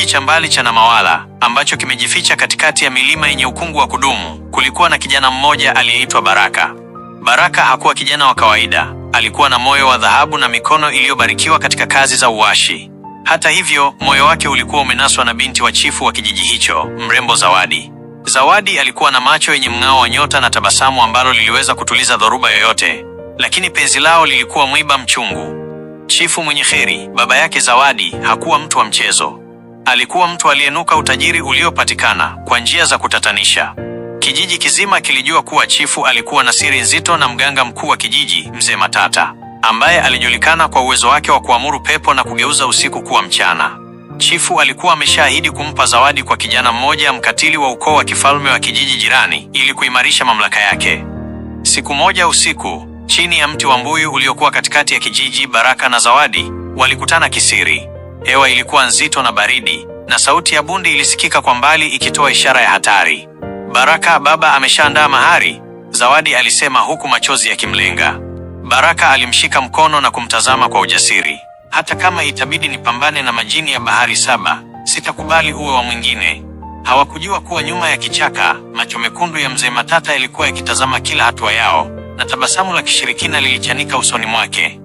cha mbali cha Namawala, ambacho kimejificha katikati ya milima yenye ukungu wa kudumu, kulikuwa na kijana mmoja aliyeitwa Baraka. Baraka hakuwa kijana wa kawaida. Alikuwa na moyo wa dhahabu na mikono iliyobarikiwa katika kazi za uashi. Hata hivyo, moyo wake ulikuwa umenaswa na binti wa chifu wa kijiji hicho, mrembo Zawadi. Zawadi alikuwa na macho yenye mng'ao wa nyota na tabasamu ambalo liliweza kutuliza dhoruba yoyote, lakini penzi lao lilikuwa mwiba mchungu. Chifu mwenye kheri, baba yake Zawadi, hakuwa mtu wa mchezo. Alikuwa mtu aliyenuka utajiri uliopatikana kwa njia za kutatanisha. Kijiji kizima kilijua kuwa chifu alikuwa na siri nzito na mganga mkuu wa kijiji, Mzee Matata, ambaye alijulikana kwa uwezo wake wa kuamuru pepo na kugeuza usiku kuwa mchana. Chifu alikuwa ameshaahidi kumpa zawadi kwa kijana mmoja mkatili wa ukoo wa kifalme wa kijiji jirani ili kuimarisha mamlaka yake. Siku moja usiku, chini ya mti wa mbuyu uliokuwa katikati ya kijiji, Baraka na Zawadi walikutana kisiri. Hewa ilikuwa nzito na baridi, na sauti ya bundi ilisikika kwa mbali ikitoa ishara ya hatari. Baraka, baba ameshaandaa mahari, Zawadi alisema huku machozi yakimlenga. Baraka alimshika mkono na kumtazama kwa ujasiri. Hata kama itabidi nipambane na majini ya bahari 7, sitakubali uwe wa mwingine. Hawakujua kuwa nyuma ya kichaka, macho mekundu ya Mzee Matata yalikuwa yakitazama kila hatua yao, na tabasamu la kishirikina lilichanika usoni mwake.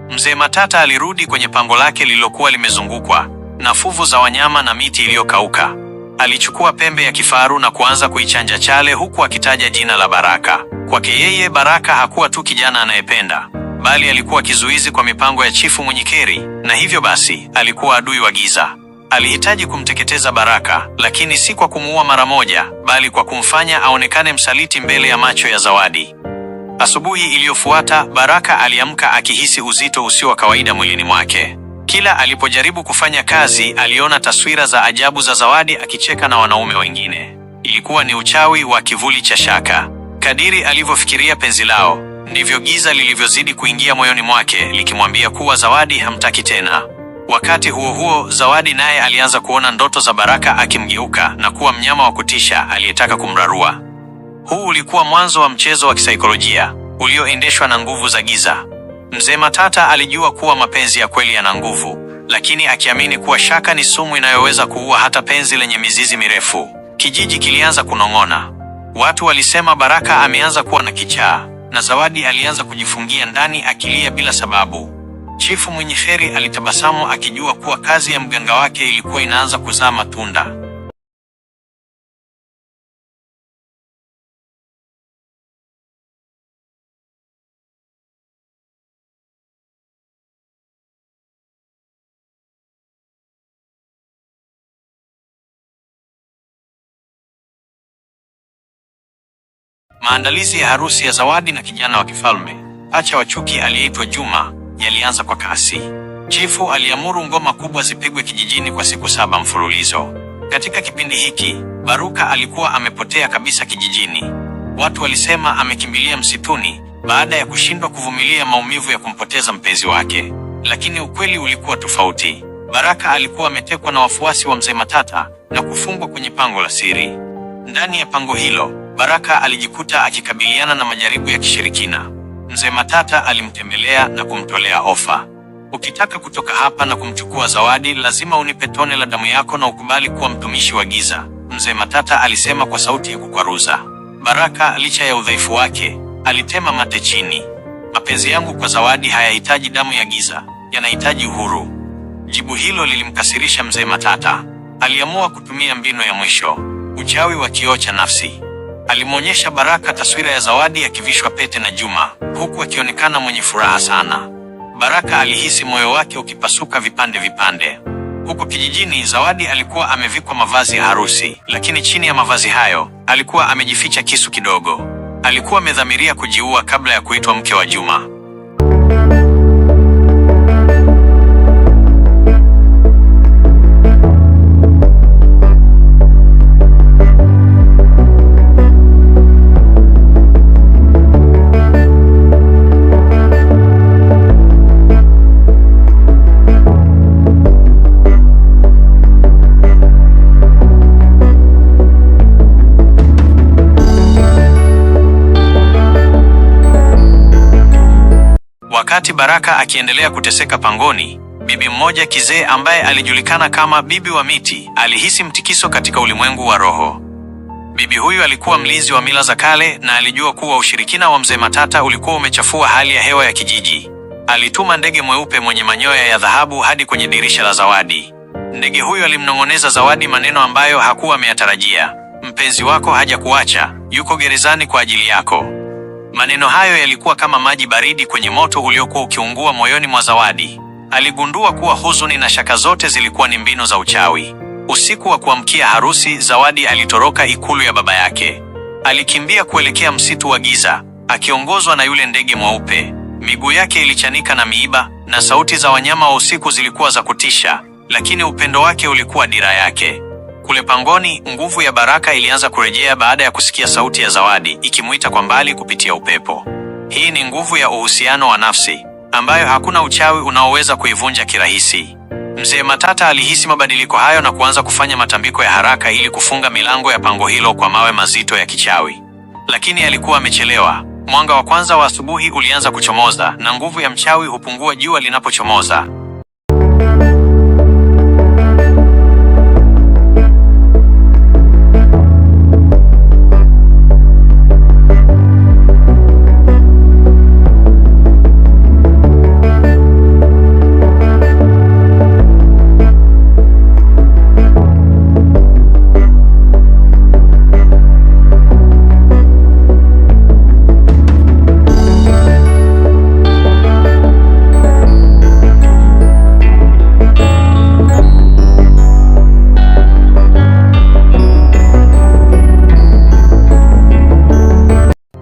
Mzee Matata alirudi kwenye pango lake lililokuwa limezungukwa na fuvu za wanyama na miti iliyokauka. Alichukua pembe ya kifaru na kuanza kuichanja chale huku akitaja jina la Baraka. Kwake yeye, Baraka hakuwa tu kijana anayependa, bali alikuwa kizuizi kwa mipango ya chifu mwenye kheri, na hivyo basi alikuwa adui wa giza. Alihitaji kumteketeza Baraka, lakini si kwa kumuua mara moja, bali kwa kumfanya aonekane msaliti mbele ya macho ya Zawadi. Asubuhi iliyofuata, Baraka aliamka akihisi uzito usio wa kawaida mwilini mwake. Kila alipojaribu kufanya kazi, aliona taswira za ajabu za Zawadi akicheka na wanaume wengine. Ilikuwa ni uchawi wa kivuli cha shaka. Kadiri alivyofikiria penzi lao, ndivyo giza lilivyozidi kuingia moyoni mwake, likimwambia kuwa Zawadi hamtaki tena. Wakati huo huo, Zawadi naye alianza kuona ndoto za Baraka akimgeuka na kuwa mnyama wa kutisha aliyetaka kumrarua. Huu ulikuwa mwanzo wa mchezo wa kisaikolojia ulioendeshwa na nguvu za giza. Mzee Matata alijua kuwa mapenzi ya kweli yana nguvu, lakini akiamini kuwa shaka ni sumu inayoweza kuua hata penzi lenye mizizi mirefu. Kijiji kilianza kunong'ona. Watu walisema Baraka ameanza kuwa na kichaa, na Zawadi alianza kujifungia ndani akilia bila sababu. Chifu mwenye kheri alitabasamu akijua kuwa kazi ya mganga wake ilikuwa inaanza kuzaa matunda. Maandalizi ya harusi ya Zawadi na kijana wa kifalme, pacha wa Chuki aliyeitwa Juma, yalianza kwa kasi. Chifu aliamuru ngoma kubwa zipigwe kijijini kwa siku 7 mfululizo. Katika kipindi hiki, Baruka alikuwa amepotea kabisa kijijini. Watu walisema amekimbilia msituni baada ya kushindwa kuvumilia maumivu ya kumpoteza mpenzi wake. Lakini ukweli ulikuwa tofauti. Baraka alikuwa ametekwa na wafuasi wa Mzee Matata na kufungwa kwenye pango la siri. Ndani ya pango hilo, Baraka alijikuta akikabiliana na majaribu ya kishirikina. Mzee Matata alimtembelea na kumtolea ofa. Ukitaka kutoka hapa na kumchukua Zawadi, lazima unipe tone la damu yako na ukubali kuwa mtumishi wa giza, Mzee Matata alisema kwa sauti ya kukwaruza. Baraka, licha ya udhaifu wake, alitema mate chini. Mapenzi yangu kwa Zawadi hayahitaji damu ya giza, yanahitaji uhuru. Jibu hilo lilimkasirisha Mzee Matata. Aliamua kutumia mbinu ya mwisho, uchawi wa kioo cha nafsi. Alimwonyesha Baraka taswira ya Zawadi akivishwa pete na Juma, huku akionekana mwenye furaha sana. Baraka alihisi moyo wake ukipasuka vipande vipande. Huko kijijini, Zawadi alikuwa amevikwa mavazi ya harusi, lakini chini ya mavazi hayo alikuwa amejificha kisu kidogo. Alikuwa amedhamiria kujiua kabla ya kuitwa mke wa Juma. Wakati Baraka akiendelea kuteseka pangoni, bibi mmoja kizee ambaye alijulikana kama Bibi wa Miti alihisi mtikiso katika ulimwengu wa roho. Bibi huyu alikuwa mlinzi wa mila za kale na alijua kuwa ushirikina wa Mzee Matata ulikuwa umechafua hali ya hewa ya kijiji. Alituma ndege mweupe mwenye manyoya ya dhahabu hadi kwenye dirisha la Zawadi. Ndege huyu alimnong'oneza Zawadi maneno ambayo hakuwa ameyatarajia. Mpenzi wako hajakuacha, yuko gerezani kwa ajili yako. Maneno hayo yalikuwa kama maji baridi kwenye moto uliokuwa ukiungua moyoni mwa Zawadi. Aligundua kuwa huzuni na shaka zote zilikuwa ni mbinu za uchawi. Usiku wa kuamkia harusi, Zawadi alitoroka ikulu ya baba yake. Alikimbia kuelekea msitu wa giza, akiongozwa na yule ndege mweupe. Miguu yake ilichanika na miiba, na sauti za wanyama wa usiku zilikuwa za kutisha, lakini upendo wake ulikuwa dira yake. Kule pangoni, nguvu ya Baraka ilianza kurejea baada ya kusikia sauti ya Zawadi ikimuita kwa mbali kupitia upepo. Hii ni nguvu ya uhusiano wa nafsi ambayo hakuna uchawi unaoweza kuivunja kirahisi. Mzee Matata alihisi mabadiliko hayo na kuanza kufanya matambiko ya haraka ili kufunga milango ya pango hilo kwa mawe mazito ya kichawi. Lakini alikuwa amechelewa. Mwanga wa kwanza wa asubuhi ulianza kuchomoza, na nguvu ya mchawi hupungua jua linapochomoza.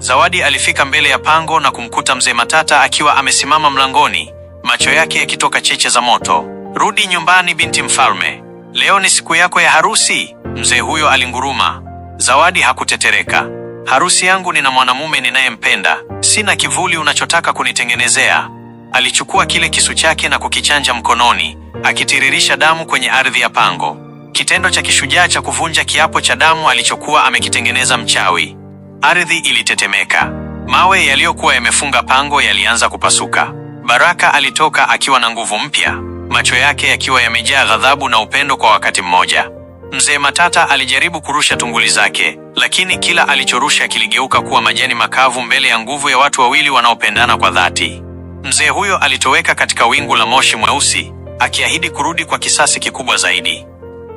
Zawadi alifika mbele ya pango na kumkuta Mzee Matata akiwa amesimama mlangoni, macho yake yakitoka cheche za moto. Rudi nyumbani binti mfalme, leo ni siku yako ya harusi, mzee huyo alinguruma. Zawadi hakutetereka. Harusi yangu nina mwanamume ninayempenda, sina kivuli unachotaka kunitengenezea. Alichukua kile kisu chake na kukichanja mkononi, akitiririsha damu kwenye ardhi ya pango. Kitendo cha kishujaa cha kuvunja kiapo cha damu alichokuwa amekitengeneza mchawi. Ardhi ilitetemeka. Mawe yaliyokuwa yamefunga pango yalianza kupasuka. Baraka alitoka akiwa na nguvu mpya, macho yake yakiwa yamejaa ghadhabu na upendo kwa wakati mmoja. Mzee Matata alijaribu kurusha tunguli zake, lakini kila alichorusha kiligeuka kuwa majani makavu mbele ya nguvu ya watu wawili wanaopendana kwa dhati. Mzee huyo alitoweka katika wingu la moshi mweusi, akiahidi kurudi kwa kisasi kikubwa zaidi.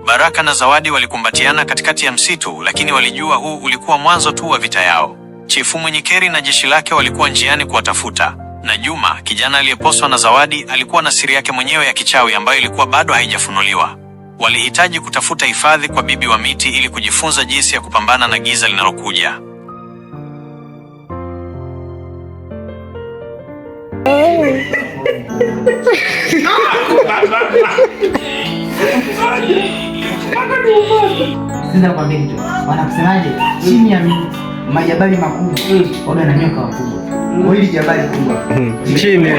Baraka na Zawadi walikumbatiana katikati ya msitu, lakini walijua huu ulikuwa mwanzo tu wa vita yao. Chifu Mwenyekeri na jeshi lake walikuwa njiani kuwatafuta, na Juma, kijana aliyeposwa na Zawadi, alikuwa na siri yake mwenyewe ya kichawi ambayo ilikuwa bado haijafunuliwa. Walihitaji kutafuta hifadhi kwa Bibi wa Miti ili kujifunza jinsi ya kupambana na giza linalokuja. Sasa kwambia kitu. Wanakusemaje? Chini ya majabali makubwa waga na nyoka wakubwa. Kwa hili jabali kubwa. Chini.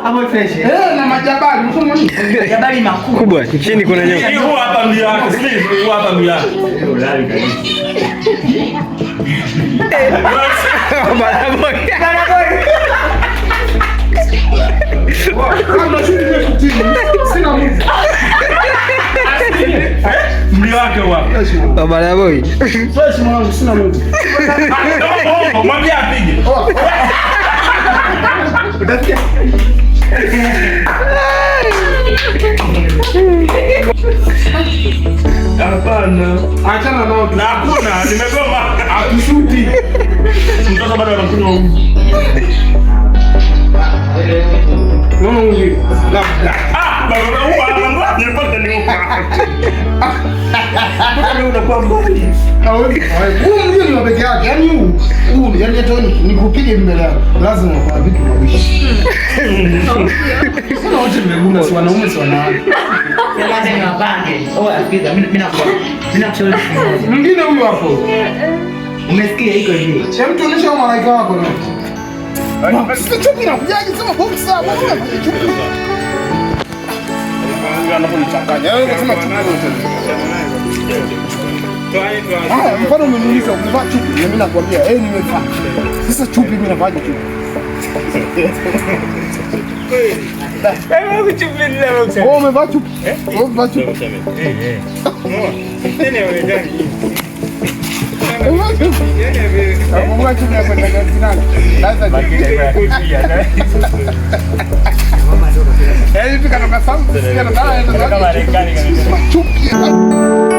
Hapo fresh. Na majabali, msomo ni majabali makubwa. Chini kuna nyoka. Huu hapa ndio yako, huu hapa ndio yako. Ulali kabisa. Ndio wake wapi? Baba boy. Fresh mwanangu, sina Mungu. Mwambie apige. Utasikia? Bwana. Achana nao. Na hakuna, nimegoma. Atushuti. Mtoto bado anakunywa uji. Mama uji. Baba huwa anamwambia nipate ni huko. Mbona unakuwa mbali? Huu mjini wa peke yake, yani huu, yani hata nikupige mbele yako, lazima kwa vitu mabishi. Kuna wote mmeguna, si wanaume si wanawake. Sema ni wapange. Asikiza, mimi nakushauri. Mwingine huyu hapo. Umesikia iko hivi. Hem, tuonyesha malaika wako na. Sasa chupi na kujaji sema boxer, mbona chupi? Anaponichanganya. Wewe unasema chupi. Haya, mfano umeniuliza umevaa chupi, na mimi nakwambia nimevaa. Sasa chupi mimi navaje chupi? Wewe chupi leo. Wewe umevaa chupi? Wewe umevaa chupi? Tena wewe ndani. Umevaa chupi ya kwenda finali. Sasa chupi. Tukatoka South, tukatoka Marekani. Chupi.